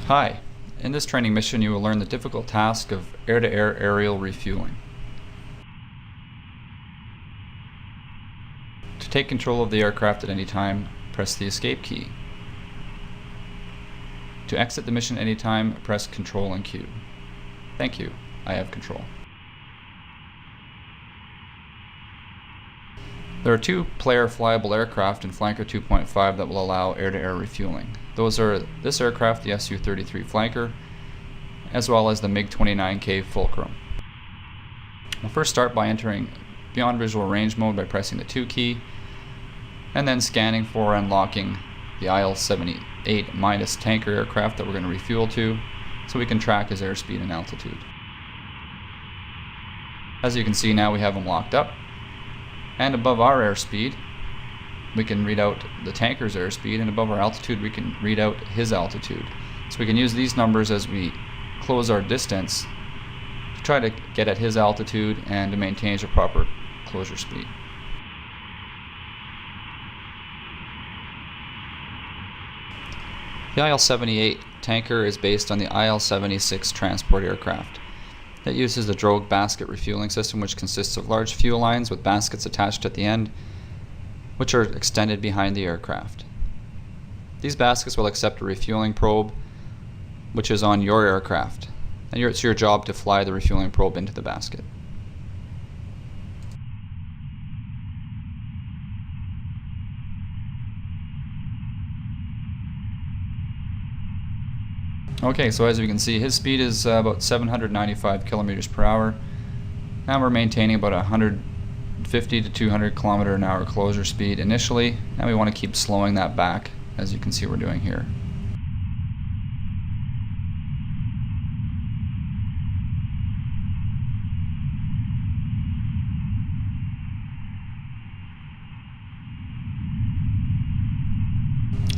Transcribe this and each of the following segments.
Hi, in this training mission you will learn the difficult task of air-to-air aerial refueling. To take control of the aircraft at any time, press the escape key. To exit the mission at any time, press Control and Q. Thank you, I have control. There are two player flyable aircraft in Flanker 2.5 that will allow air-to-air refueling. Those are this aircraft, the Su-33 Flanker, as well as the MiG-29K Fulcrum. We'll first start by entering beyond visual range mode by pressing the 2 key, and then scanning for unlocking the IL-78- tanker aircraft that we're going to refuel to, so we can track his airspeed and altitude. As you can see now we have him locked up. And above our airspeed, we can read out the tanker's airspeed, and above our altitude, we can read out his altitude. So we can use these numbers as we close our distance to try to get at his altitude and to maintain a proper closure speed. The IL-78 tanker is based on the IL-76 transport aircraft. It uses the drogue basket refueling system, which consists of large fuel lines with baskets attached at the end, which are extended behind the aircraft. These baskets will accept a refueling probe, which is on your aircraft, and it's your job to fly the refueling probe into the basket. Okay, so as we can see, his speed is about 795 kilometers per hour, and we're maintaining about 150 to 200 kilometer an hour closure speed initially, and we want to keep slowing that back, as you can see we're doing here.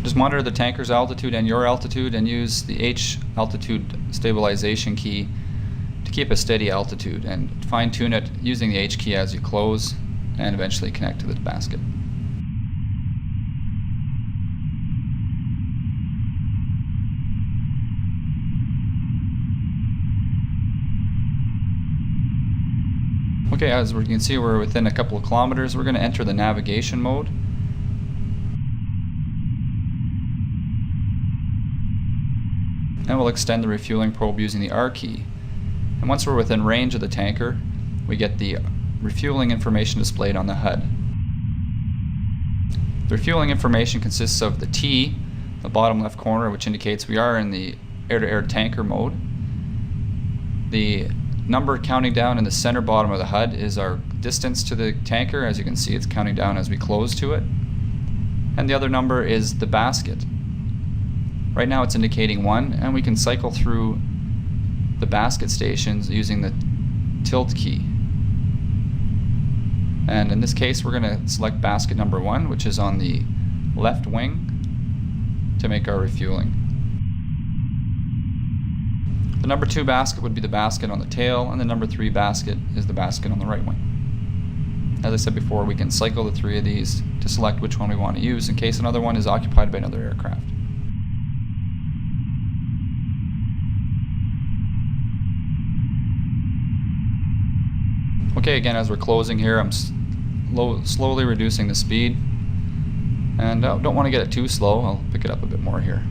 Just monitor the tanker's altitude and your altitude, and use the H altitude stabilization key to keep a steady altitude, and fine-tune it using the H key as you close and eventually connect to the basket. Okay, as we can see we're within a couple of kilometers. We're going to enter the navigation mode. And we'll extend the refueling probe using the R key. And once we're within range of the tanker, we get the refueling information displayed on the HUD. The refueling information consists of the T, the bottom left corner, which indicates we are in the air-to-air tanker mode. The number counting down in the center bottom of the HUD is our distance to the tanker. As you can see, it's counting down as we close to it. And the other number is the basket. Right now it's indicating 1, and we can cycle through the basket stations using the tilt key. And in this case we're going to select basket number 1, which is on the left wing, to make our refueling. The number 2 basket would be the basket on the tail, and the number 3 basket is the basket on the right wing. As I said before, we can cycle the 3 of these to select which one we want to use in case another one is occupied by another aircraft. Okay, again, as we're closing here, I'm slowly reducing the speed, and don't want to get it too slow. I'll pick it up a bit more here.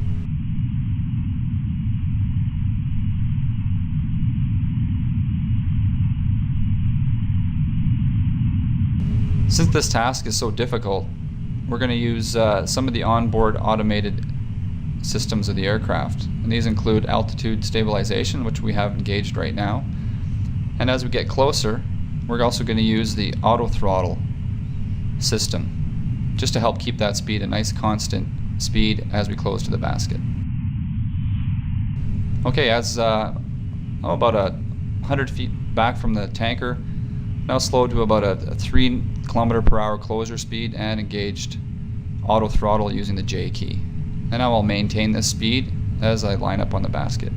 Since this task is so difficult, we're going to use some of the onboard automated systems of the aircraft, and these include altitude stabilization, which we have engaged right now, and as we get closer, we're also going to use the auto throttle system just to help keep that speed a nice constant speed as we close to the basket. Okay, as about 100 feet back from the tanker, now slowed to about a 3 kilometer per hour closure speed and engaged auto throttle using the J key. And now I'll maintain this speed as I line up on the basket.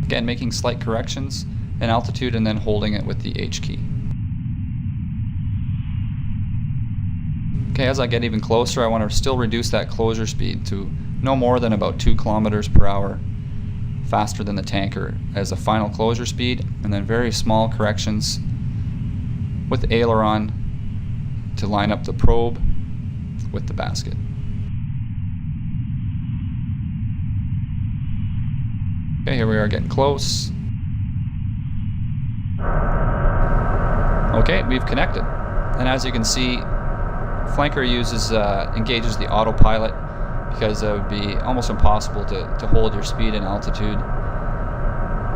Again, making slight corrections in altitude and then holding it with the H key. Okay, as I get even closer, I want to still reduce that closure speed to no more than about 2 kilometers per hour faster than the tanker as a final closure speed, and then very small corrections with the aileron to line up the probe with the basket. Okay, here we are getting close. Okay, we've connected. And as you can see, flanker engages the autopilot because it would be almost impossible to hold your speed and altitude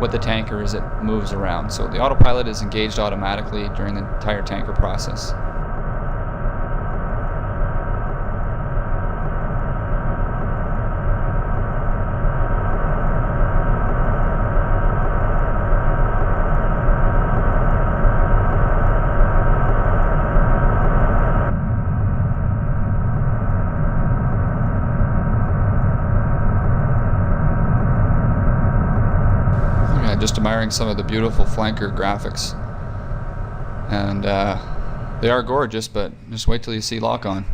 with the tanker as it moves around. So the autopilot is engaged automatically during the entire tanker process. Just admiring some of the beautiful flanker graphics, and they are gorgeous, but just wait till you see lock on.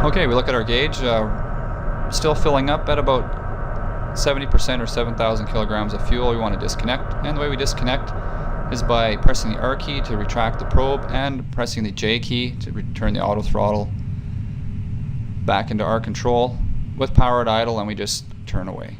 Okay, we look at our gauge, still filling up at about 70% or 7,000 kilograms of fuel. We want to disconnect, and the way we disconnect is by pressing the R key to retract the probe and pressing the J key to return the auto throttle back into our control with power at idle, and we just turn away.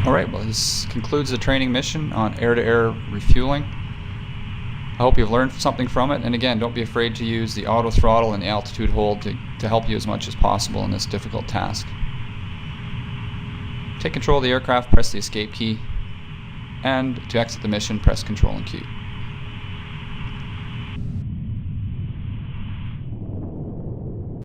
Alright, well, this concludes the training mission on air-to-air refueling. I hope you've learned something from it, and again, don't be afraid to use the auto throttle and the altitude hold to help you as much as possible in this difficult task. Take control of the aircraft, press the escape key, and to exit the mission, press Control and Q.